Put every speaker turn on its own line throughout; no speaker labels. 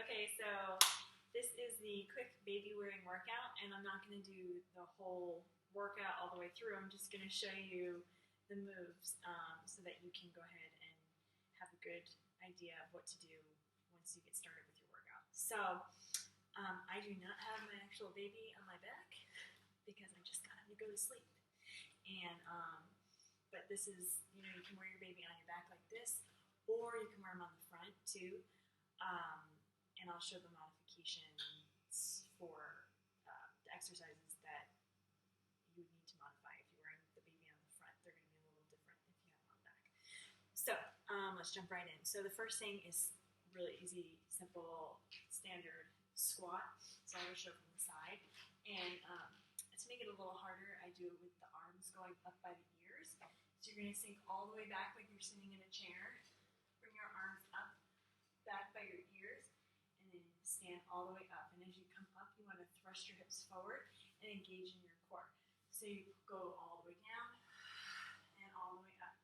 Okay, so this is the quick baby wearing workout, and I'm not going to do the whole workout all the way through. I'm just going to show you the moves so that you can go ahead and have a good idea of what to do once you get started with your workout. So I do not have my actual baby on my back because I just got him to go to sleep. And but this is, you can wear your baby on your back like this, or you can wear him on the front too. And I'll show the modifications for the exercises that you would need to modify if you're wearing the baby on the front. They're going to be a little different if you have them on the back. So let's jump right in. So the first thing is really easy, simple, standard squat. So I will show from the side. And to make it a little harder, I do it with the arms going up by the ears. So you're going to sink all the way back like you're sitting in a chair. Bring your arms up, back by your ears, and then stand all the way up. And as you come up, you want to thrust your hips forward and engage in your core. So you go all the way down and all the way up.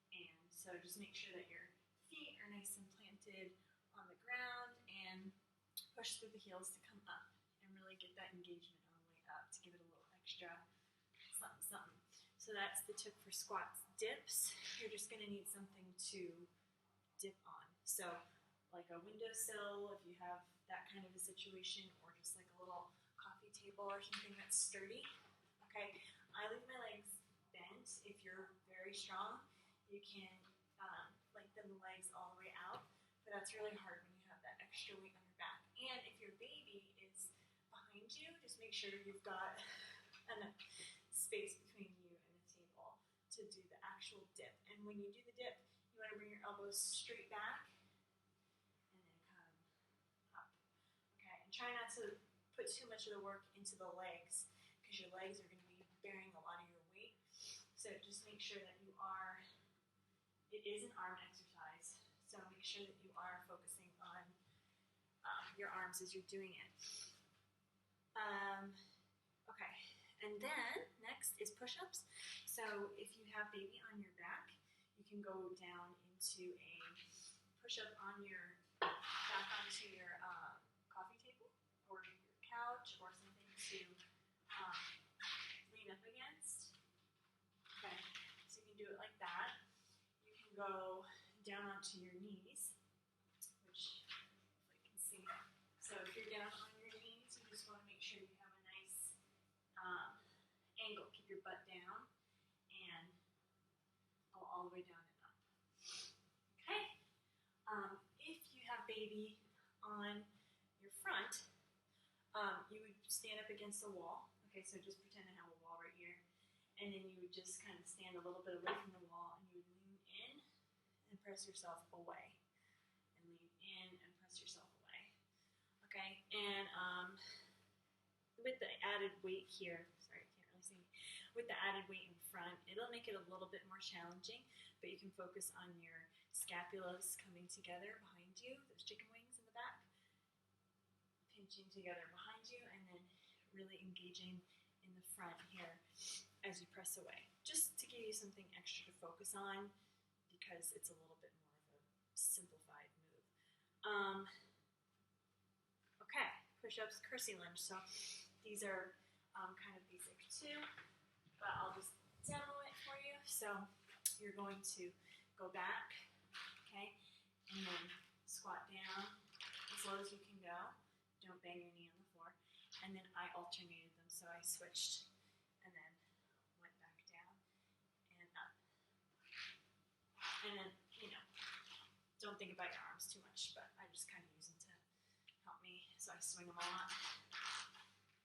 And so just make sure that your feet are nice and planted on the ground and push through the heels to come up and really get that engagement on the way up to give it a little extra something, something. So that's the tip for squats. Dips, you're just going to need something to dip on. So like a windowsill, if you have that kind of a situation, or just like a little coffee table or something that's sturdy. Okay, I leave my legs bent. If you're very strong, you can lengthen the legs all the way out, but that's really hard when you have that extra weight on your back. And if your baby is behind you, just make sure you've got enough space between you and the table to do the actual dip. And when you do the dip, you want to bring your elbows straight back and then come up. Okay, and try not to put too much of the work into the legs because your legs are going to be bearing a lot of your weight. So just make sure that you are, it is an arm exercise, so make sure that you are focusing on your arms as you're doing it. Okay, and then next is push-ups. So if you have baby on your back, you can go down into a push-up on your back onto your coffee table or your couch or something to lean up against. Okay, so you can do it like that. You can go down onto your knees, which if I can see. So if you're down on your knees, you just want to make sure you have a nice angle. Keep your butt down and go all the way down and up. Okay. If you have baby on your front, you would stand up against the wall. Okay, so just pretend I have a wall right here. And then you would just kind of stand a little bit away from the wall, and you would lean in and press yourself away. And lean in and press yourself away. Okay, and with the added weight here, sorry, I can't really see, with the added weight in front, it'll make it a little bit more challenging, but you can focus on your scapulas coming together behind you, those chicken wings in the back, pinching together behind you, and then really engaging in the front here as you press away, just to give you something extra to focus on because it's a little bit more of a simplified move. Okay, push-ups, curtsy lunge. So these are kind of basic too, but I'll just demo it for you. So you're going to go back, okay, and then squat down as low as you can go. Don't bang your knee on the floor. And then I alternated them, so I switched and then went back down and up. And then, don't think about your arms too much, but I just kind of use them to help me. So I swing them all up.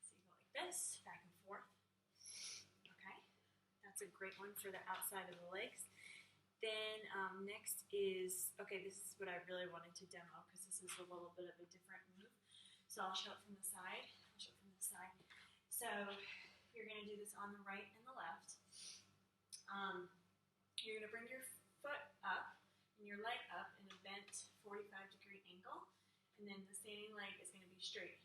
So you go like this, back and forth. Okay, that's a great one for the outside of the legs. Then next is, okay, this is what I really wanted to demo because this is a little bit of a different move. So I'll show it from the side. So you're going to do this on the right and the left. You're going to bring your foot up and your leg up in a bent 45-degree angle, and then the standing leg is going to be straight.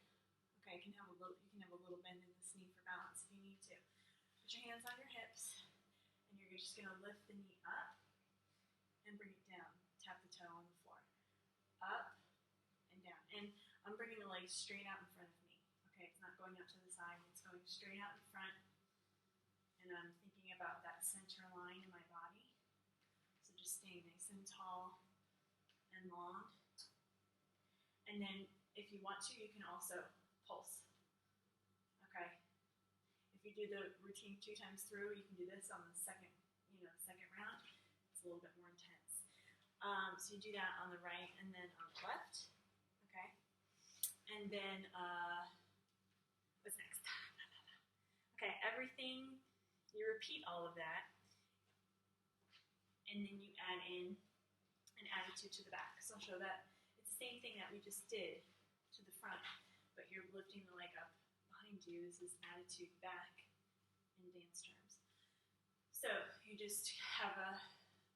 Okay, you can have a little bend in this knee for balance if you need to. Put your hands on your hips, and you're just going to lift the knee up and bring it down. Tap the toe on the floor. Up and down. And like straight out in front of me. Okay, it's not going out to the side, it's going straight out in front. And I'm thinking about that center line in my body. So just staying nice and tall and long. And then if you want to, you can also pulse. Okay. If you do the routine 2 times through, you can do this on the second round. It's a little bit more intense. So you do that on the right and then on the left. Okay. And then what's next? Okay, everything, you repeat all of that, and then you add in an attitude to the back. So I'll show that. It's the same thing that we just did to the front, but you're lifting the leg up behind you. This is attitude back in dance terms. So you just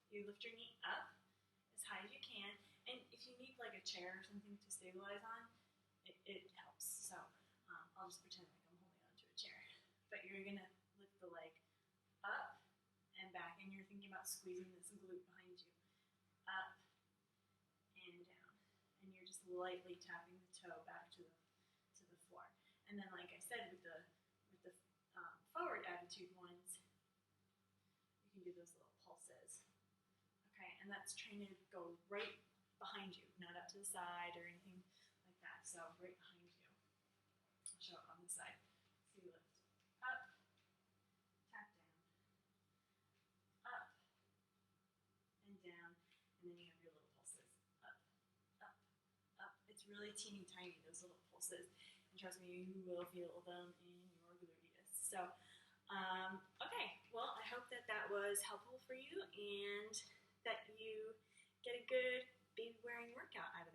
you lift your knee up as high as you can, and if you need like a chair or something to stabilize on, it helps. So I'll just pretend like I'm holding onto a chair. But you're going to lift the leg up and back, and you're thinking about squeezing this glute behind you. Up and down. And you're just lightly tapping the toe back to the floor. And then, like I said, with the forward attitude ones, you can do those little pulses. Okay, and that's trying to go right behind you, not up to the side or anything like that. So right behind you. I'll show it on the side. So you lift up, tap down, up, and down, and then you have your little pulses. Up, up, up. It's really teeny tiny, those little pulses. And trust me, you will feel them in your gluteus. So, okay, well, I hope that was helpful for you and that you get a good baby wearing workout out of it.